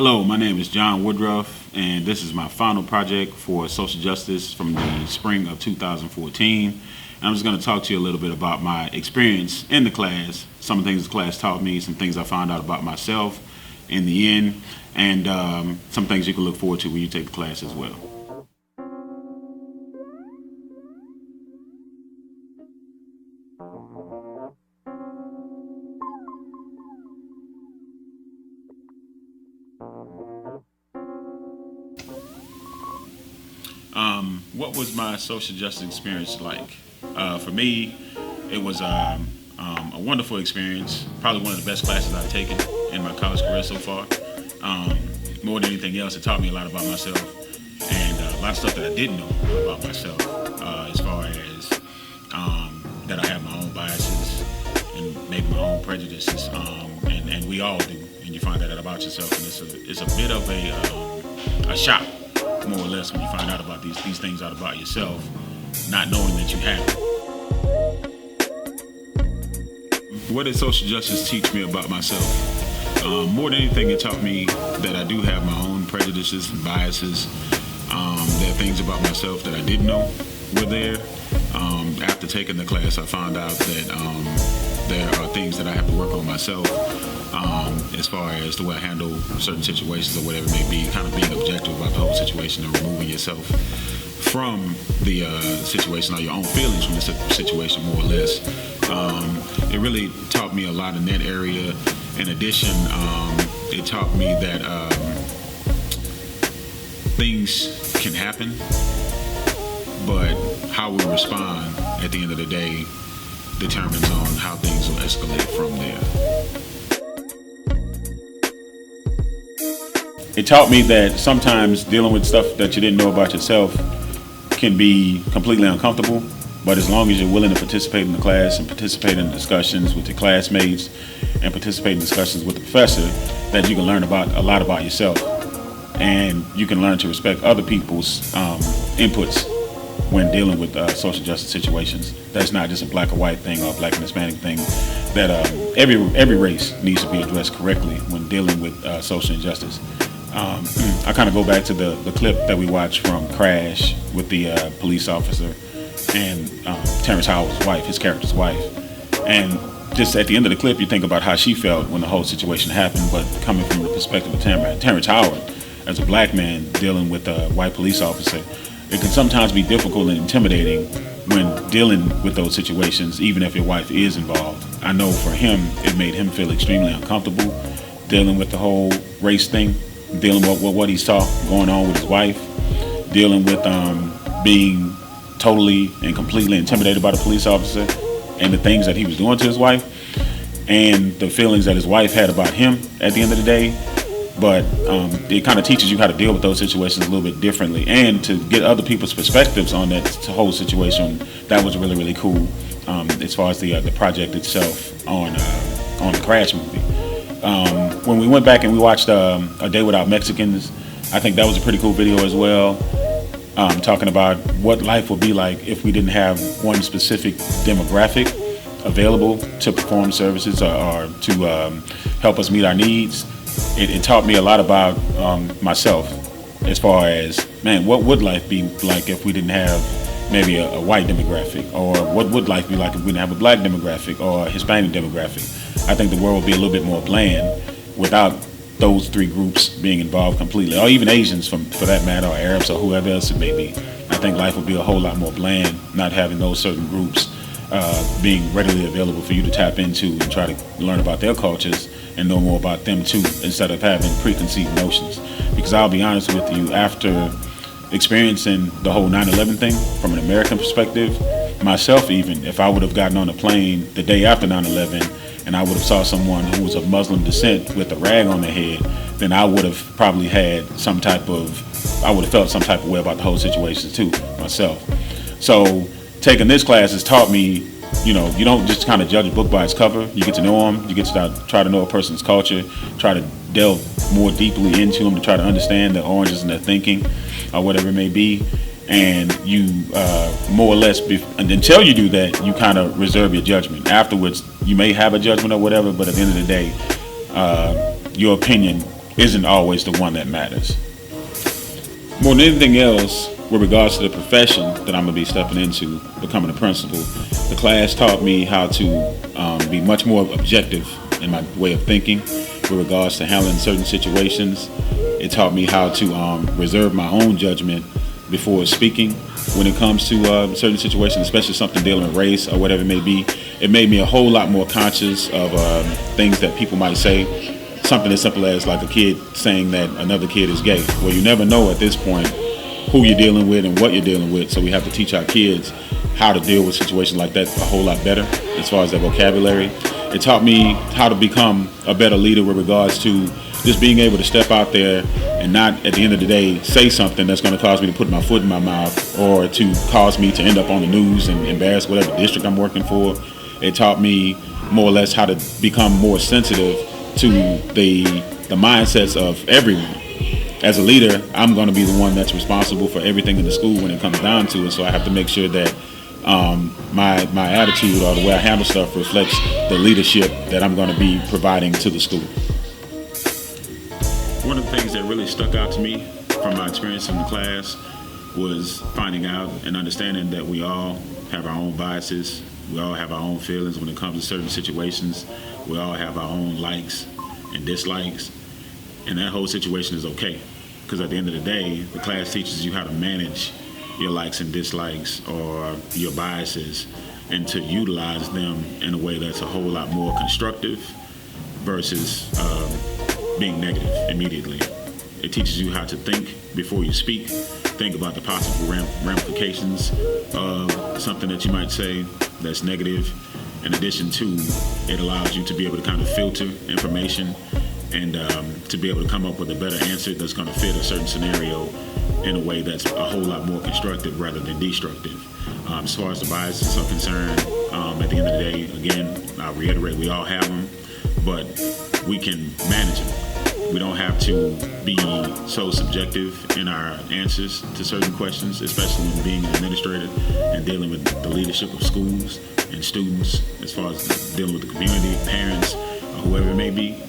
Hello, my name is John Woodruff, and this is my final project for social justice from the spring of 2014. And I'm just going to talk to you a little bit about my experience in the class, some of the things the class taught me, some things I found out about myself in the end, and some things you can look forward to when you take the class as well. What was my social justice experience like? For me, it was a wonderful experience, probably one of the best classes I've taken in my college career so far. More than anything else, it taught me a lot about myself and a lot of stuff that I didn't know about myself, as far as that I have my own biases and maybe my own prejudices, and we all do, and you find that out about yourself, and it's a bit of a shock, more or less, when you find out about these things out about yourself, not knowing that you have it. What did social justice teach me about myself? More than anything, it taught me that I do have my own prejudices and biases. There are things about myself that I didn't know were there. After taking the class, I found out that there are things that I have to work on myself, as far as the way I handle certain situations or whatever it may be, kind of being objective about the whole situation and removing yourself from the situation or your own feelings from the situation, more or less. It really taught me a lot in that area. In addition, it taught me that things can happen, but how we respond at the end of the day determines on how things will escalate from there. It taught me that sometimes dealing with stuff that you didn't know about yourself can be completely uncomfortable, but as long as you're willing to participate in the class and participate in discussions with your classmates and participate in discussions with the professor, that you can learn about a lot about yourself, and you can learn to respect other people's inputs when dealing with social justice situations. That's not just a black or white thing or a black and Hispanic thing. That every race needs to be addressed correctly when dealing with social injustice. I kind of go back to the clip that we watched from Crash with the police officer and Terrence Howard's wife, his character's wife. And just at the end of the clip, you think about how she felt when the whole situation happened, but coming from the perspective of Terrence Howard, as a black man dealing with a white police officer, it can sometimes be difficult and intimidating when dealing with those situations, even if your wife is involved. I know for him, it made him feel extremely uncomfortable dealing with the whole race thing, dealing with what he saw going on with his wife, dealing with being totally and completely intimidated by the police officer and the things that he was doing to his wife, and the feelings that his wife had about him at the end of the day. But it kind of teaches you how to deal with those situations a little bit differently, and to get other people's perspectives on that whole situation. That was really, really cool, as far as the project itself on the Crash movie. When we went back and we watched A Day Without Mexicans, I think that was a pretty cool video as well, talking about what life would be like if we didn't have one specific demographic available to perform services or to help us meet our needs. It taught me a lot about myself, as far as, man, what would life be like if we didn't have maybe a white demographic, or what would life be like if we didn't have a black demographic or a Hispanic demographic. I think the world would be a little bit more bland without those three groups being involved completely, or even Asians for that matter, or Arabs, or whoever else it may be. I think life would be a whole lot more bland not having those certain groups being readily available for you to tap into and try to learn about their cultures and know more about them too, instead of having preconceived notions. Because I'll be honest with you, after experiencing the whole 9/11 thing from an American perspective, myself even, if I would have gotten on a plane the day after 9/11 and I would have saw someone who was of Muslim descent with a rag on their head, then I would have probably had I would have felt some type of way about the whole situation too, myself. So taking this class has taught me, you don't just kind of judge a book by its cover. You get to know them. You get to try to know a person's culture, try to delve more deeply into them to try to understand their oranges and their thinking, or whatever it may be. And you more or less, and until you do that, you kind of reserve your judgment. Afterwards, you may have a judgment or whatever, but at the end of the day, your opinion isn't always the one that matters. More than anything else, with regards to the profession that I'm going to be stepping into, becoming a principal, the class taught me how to be much more objective in my way of thinking with regards to handling certain situations. It taught me how to reserve my own judgment before speaking when it comes to certain situations, especially something dealing with race or whatever it may be. It made me a whole lot more conscious of things that people might say. Something as simple as like a kid saying that another kid is gay. Well, you never know at this point who you're dealing with and what you're dealing with, so we have to teach our kids how to deal with situations like that a whole lot better as far as their vocabulary. It taught me how to become a better leader with regards to just being able to step out there and not, at the end of the day, say something that's going to cause me to put my foot in my mouth or to cause me to end up on the news and embarrass whatever district I'm working for. It taught me more or less how to become more sensitive to the mindsets of everyone. As a leader, I'm going to be the one that's responsible for everything in the school when it comes down to it, so I have to make sure that my attitude or the way I handle stuff reflects the leadership that I'm going to be providing to the school. One of the things that really stuck out to me from my experience in the class was finding out and understanding that we all have our own biases. We all have our own feelings when it comes to certain situations. We all have our own likes and dislikes. And that whole situation is okay. Because at the end of the day, the class teaches you how to manage your likes and dislikes or your biases and to utilize them in a way that's a whole lot more constructive versus being negative immediately. It teaches you how to think before you speak, think about the possible ramifications of something that you might say that's negative. In addition to, it allows you to be able to kind of filter information and to be able to come up with a better answer that's going to fit a certain scenario in a way that's a whole lot more constructive rather than destructive. As far as the biases are concerned, at the end of the day, again, I reiterate, we all have them, but we can manage them. We don't have to be so subjective in our answers to certain questions, especially when being an administrator and dealing with the leadership of schools and students, as far as dealing with the community, parents, or whoever it may be.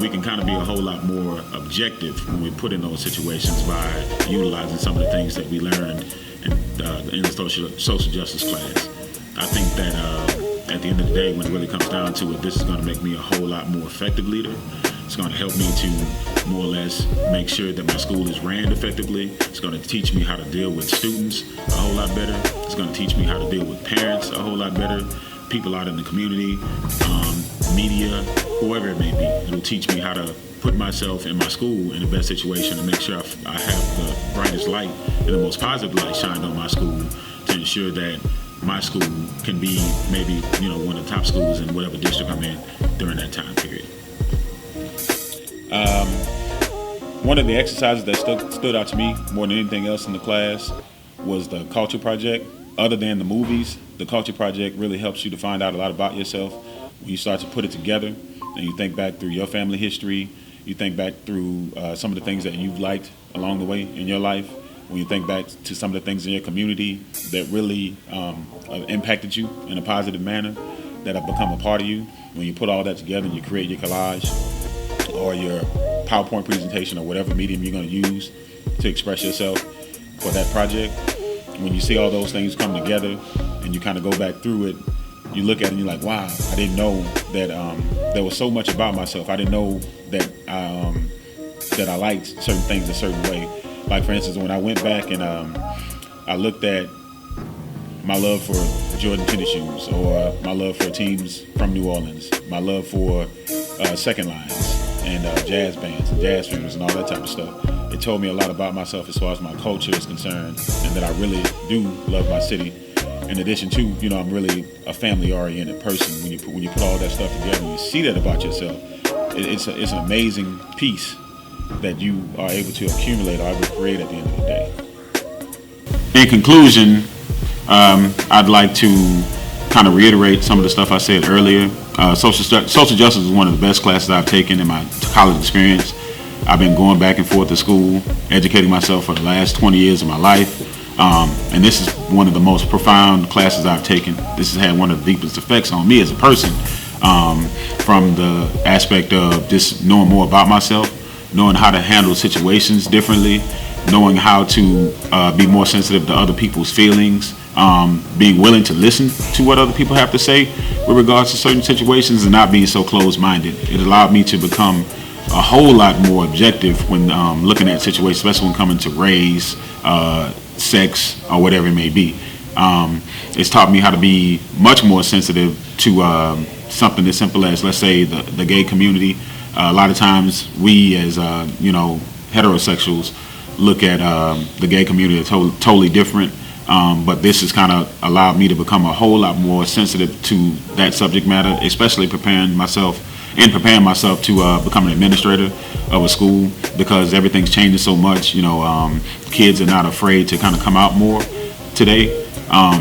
We can kind of be a whole lot more objective when we put in those situations by utilizing some of the things that we learned in the social justice class. I think that at the end of the day, when it really comes down to it, this is going to make me a whole lot more effective leader. It's going to help me to more or less make sure that my school is ran effectively. It's going to teach me how to deal with students a whole lot better. It's going to teach me how to deal with parents a whole lot better, people out in the community, media, whoever it may be. It'll teach me how to put myself in my school in the best situation and make sure I have the brightest light and the most positive light shined on my school to ensure that my school can be maybe, one of the top schools in whatever district I'm in during that time period. One of the exercises that stood out to me more than anything else in the class was the culture project. Other than the movies, the culture project really helps you to find out a lot about yourself. When you start to put it together and you think back through your family history, you think back through some of the things that you've liked along the way in your life, when you think back to some of the things in your community that really impacted you in a positive manner, that have become a part of you, when you put all that together and you create your collage or your PowerPoint presentation or whatever medium you're going to use to express yourself for that project, when you see all those things come together and you kind of go back through it, you look at it and you're like, wow, I didn't know that there was so much about myself. I didn't know that I liked certain things a certain way. Like, for instance, when I went back and I looked at my love for Jordan tennis shoes, or my love for teams from New Orleans, my love for second lines and jazz bands and jazz funerals and all that type of stuff. It told me a lot about myself as far as my culture is concerned, and that I really do love my city. In addition to, I'm really a family-oriented person. When you put all that stuff together and you see that about yourself, it's an amazing piece that you are able to accumulate or able to create at the end of the day. In conclusion, I'd like to kind of reiterate some of the stuff I said earlier. Social justice is one of the best classes I've taken in my college experience. I've been going back and forth to school, educating myself for the last 20 years of my life. And this is one of the most profound classes I've taken. This has had one of the deepest effects on me as a person, from the aspect of just knowing more about myself knowing how to handle situations differently, knowing how to be more sensitive to other people's feelings, being willing to listen to what other people have to say with regards to certain situations, and not being so closed-minded. It allowed me to become a whole lot more objective when looking at situations, especially when coming to race, sex, or whatever it may be. It's taught me how to be much more sensitive to something as simple as, let's say, the gay community. A lot of times we as heterosexuals look at the gay community as totally different, but this has kind of allowed me to become a whole lot more sensitive to that subject matter, especially preparing myself to become an administrator of a school, because everything's changing so much. Kids are not afraid to kind of come out more today.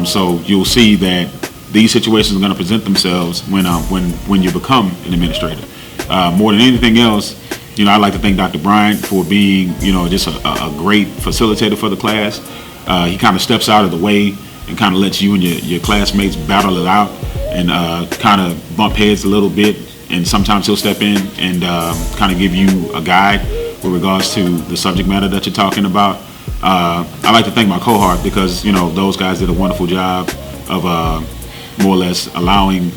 So you'll see that these situations are going to present themselves when you become an administrator. More than anything else, I'd like to thank Dr. Bryant for being, just a great facilitator for the class. He kind of steps out of the way and kind of lets you and your classmates battle it out and kind of bump heads a little bit. And sometimes he'll step in and kind of give you a guide with regards to the subject matter that you're talking about. I'd like to thank my cohort because, those guys did a wonderful job of more or less allowing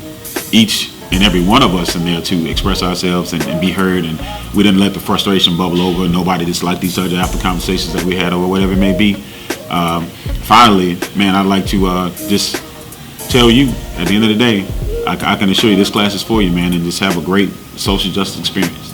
each and every one of us in there to express ourselves and be heard, and we didn't let the frustration bubble over. Nobody disliked each other after conversations that we had or whatever it may be. Finally, man, I'd like to just tell you, at the end of the day, I can assure you this class is for you, man, and just have a great social justice experience.